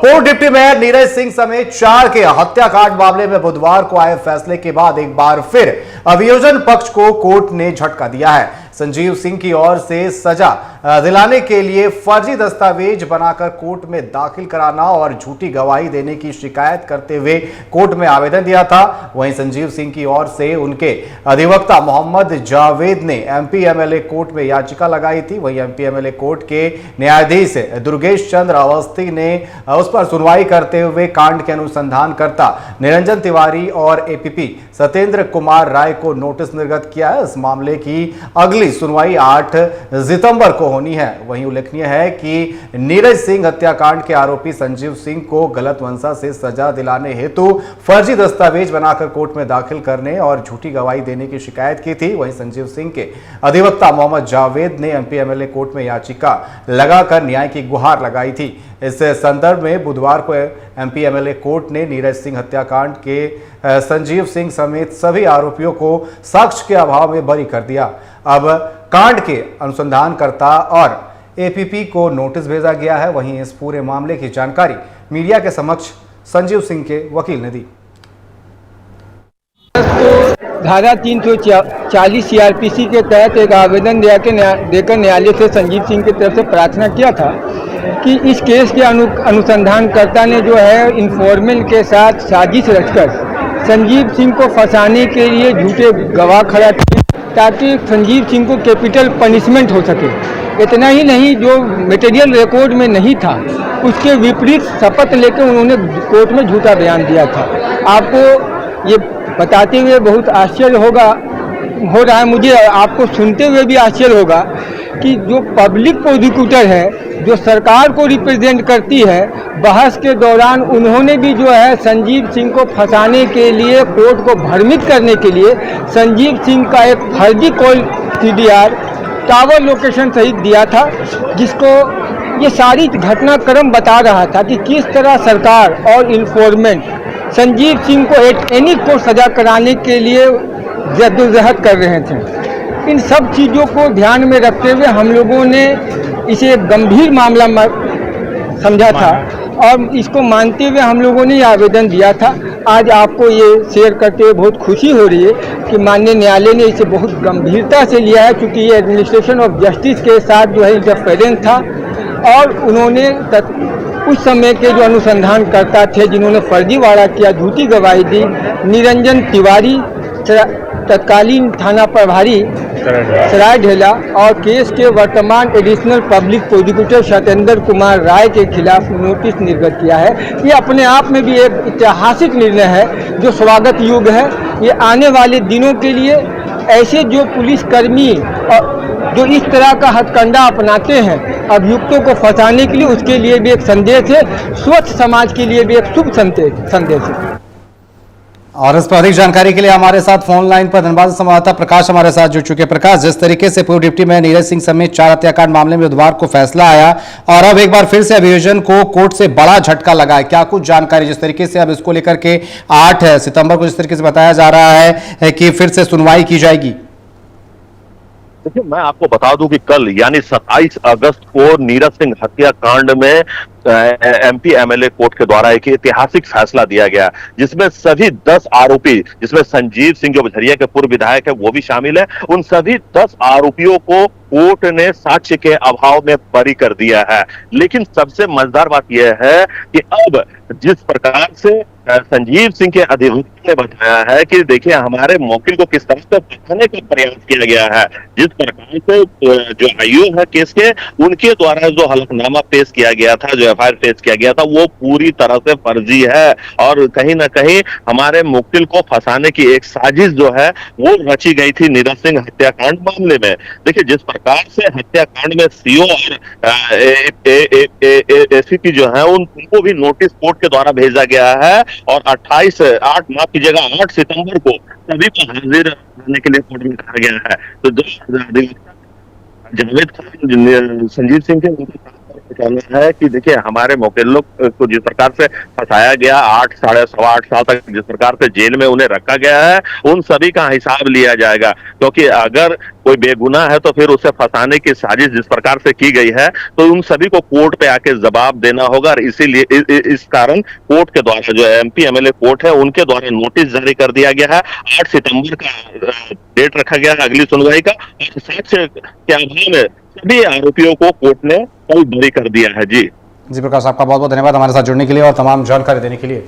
पूर्व deputy mayor Neeraj Singh समेत 4 के हत्याकांड मामले में बुधवार को आए फैसले के बाद एक बार फिर अभियोजन पक्ष को कोर्ट ने झटका दिया है। संजीव सिंह की ओर से सजा दिलाने के लिए फर्जी दस्तावेज बनाकर कोर्ट में दाखिल कराना और झूठी गवाही देने की शिकायत करते हुए कोर्ट में आवेदन दिया था। वहीं संजीव सिंह की ओर से उनके अधिवक्ता मोहम्मद जावेद ने एमपी एमएलए कोर्ट में याचिका लगाई थी। वहीं एमपी एमएलए कोर्ट के न्यायाधीश दुर्गेश चंद्र अवस्थी ने उस पर सुनवाई करते हुए कांड के अनुसंधानकर्ता निरंजन तिवारी और एपीपी सत्येंद्र कुमार राय को नोटिस निर्गत किया है। इस मामले की अगली सुनवाई 8 सितंबर को होनी है। वहीं उल्लेखनीय है कि नीरज सिंह हत्याकांड के आरोपी संजीव सिंह को गलत मंशा से सजा दिलाने हेतु फर्जी दस्तावेज बनाकर कोर्ट में दाखिल करने और झूठी गवाही देने की शिकायत की थी। वहीं संजीव सिंह के अधिवक्ता मोहम्मद जावेद ने एमपी एमएलए कोर्ट में याचिका लगाकर न्याय की गुहार लगाई थी। इस संदर्भ में बुधवार को एमपी एमएलए कोर्ट ने नीरज सिंह हत्याकांड के संजीव सिंह समेत सभी आरोपियों को साक्ष्य के अभाव में बरी कर दिया। अब कांड के अनुसंधानकर्ता और एपीपी को नोटिस भेजा गया है। वहीं इस पूरे मामले की जानकारी मीडिया के समक्ष संजीव सिंह के वकील ने दी। धारा 340 सीआरपीसी के तहत एक आवेदन देकर न्यायालय से संजीव सिंह की तरफ से प्रार्थना किया था कि इस केस के अनुसंधानकर्ता ने जो है इन्फॉर्मल के साथ साजिश रचकर संजीव सिंह को फंसाने के लिए झूठे गवाह खड़ा किए ताकि संजीव सिंह को कैपिटल पनिशमेंट हो सके। इतना ही नहीं, जो मटेरियल रिकॉर्ड में नहीं था उसके विपरीत शपथ लेकर उन्होंने कोर्ट में झूठा बयान दिया था। आपको ये बताते हुए बहुत आश्चर्य हो रहा है, मुझे आपको सुनते हुए भी आश्चर्य होगा कि जो पब्लिक प्रोसिक्यूटर है जो सरकार को रिप्रेजेंट करती है, बहस के दौरान उन्होंने भी जो है संजीव सिंह को फंसाने के लिए, कोर्ट को भ्रमित करने के लिए संजीव सिंह का एक फर्जी कॉल सीडीआर टावर लोकेशन सहित दिया था, जिसको ये सारी घटनाक्रम बता रहा था कि किस तरह सरकार और इन्फॉर्मेंट संजीव सिंह को एनी को सजा कराने के लिए जद्दोजहद कर रहे थे। इन सब चीज़ों को ध्यान में रखते हुए हम लोगों ने इसे एक गंभीर मामला समझा था और इसको मानते हुए हम लोगों ने ये आवेदन दिया था। आज आपको ये शेयर करते हुए बहुत खुशी हो रही है कि माननीय न्यायालय ने इसे बहुत गंभीरता से लिया है, क्योंकि ये एडमिनिस्ट्रेशन ऑफ जस्टिस के साथ जो है इंटरफेरेंस था और उन्होंने उस समय के जो अनुसंधानकर्ता थे जिन्होंने फर्जीवाड़ा किया, झूठी गवाही दी, निरंजन तिवारी तत्कालीन थाना प्रभारी सरायढेला और केस के वर्तमान additional public prosecutor Satyendra Kumar Rai के खिलाफ नोटिस निर्गत किया है। ये अपने आप में भी एक ऐतिहासिक निर्णय है जो स्वागत योग्य है। ये आने वाले दिनों के लिए ऐसे जो पुलिसकर्मी जो इस तरह का हथकंडा अपनाते हैं अभियुक्तों को फंसाने के लिए, उसके लिए भी एक संदेश है, स्वच्छ समाज के लिए भी एक शुभ संदेश है। और इस पर अधिक जानकारी के लिए हमारे साथ फोन लाइन पर धनबाद संवाददाता प्रकाश हमारे साथ जुड़ चुके हैं। प्रकाश, जिस तरीके से पूर्व डिप्टी मेयर नीरज सिंह समेत 4 हत्याकांड मामले में बुधवार को फैसला आया और अब एक बार फिर से अभियोजन को कोर्ट से बड़ा झटका लगा है, क्या कुछ जानकारी? जिस तरीके से अब इसको लेकर के 8 सितंबर को जिस तरीके से बताया जा रहा है कि फिर से सुनवाई की जाएगी। देखिए, मैं आपको बता दूं कि कल यानी 27 अगस्त को नीरज सिंह हत्याकांड में एमपी एमएलए कोर्ट के द्वारा एक ऐतिहासिक फैसला दिया गया, जिसमें सभी 10 आरोपी, जिसमें संजीव सिंह जो झरिया के पूर्व विधायक है वो भी शामिल है, उन सभी 10 आरोपियों को कोर्ट ने साक्ष्य के अभाव में बरी कर दिया है। लेकिन सबसे मजेदार बात यह है कि अब जिस प्रकार से संजीव सिंह के अधिवक्ता ने बताया है कि देखिए हमारे मौकिल को किस तरह से फंसाने का प्रयास किया गया है, जिस प्रकार से जो आईओ है केस के उनके द्वारा जो हलफनामा पेश किया गया था, जो एफआईआर पेश किया गया था, वो पूरी तरह से फर्जी है और कहीं ना कहीं हमारे मुक्तिल को फंसाने की एक साजिश जो है वो रची गई थी नीरज सिंह हत्याकांड मामले में। देखिए, जिस प्रकार से हत्याकांड में सीओ और एसीपी जो है उनको भी नोटिस कोर्ट के द्वारा भेजा गया है और 8 सितंबर को सभी को हाजिर रहने के लिए कोर्ट में कहा गया है। तो जावेद खान संजीव सिंह के कहना है कि देखिए हमारे मुवक्किलों को जिस प्रकार से फंसाया गया, 8 साल तक जिस प्रकार से जेल में उन्हें रखा गया है, उन सभी का हिसाब लिया जाएगा। क्योंकि अगर कोई बेगुनाह है तो फिर उसे फंसाने की साजिश जिस प्रकार से की गई है, तो उन सभी को कोर्ट पे आके जवाब देना होगा। और इसीलिए इस कारण कोर्ट के द्वारा जो एमपी एमएलए कोर्ट है उनके द्वारा नोटिस जारी कर दिया गया है। 8 सितंबर का डेट रखा गया है अगली सुनवाई का। और साक्ष्य के अभाव में सभी आरोपियों को कोर्ट ने कल बरी कर दिया है। जी प्रकाश, आपका बहुत बहुत धन्यवाद हमारे साथ जुड़ने के लिए और तमाम जानकारी देने के लिए।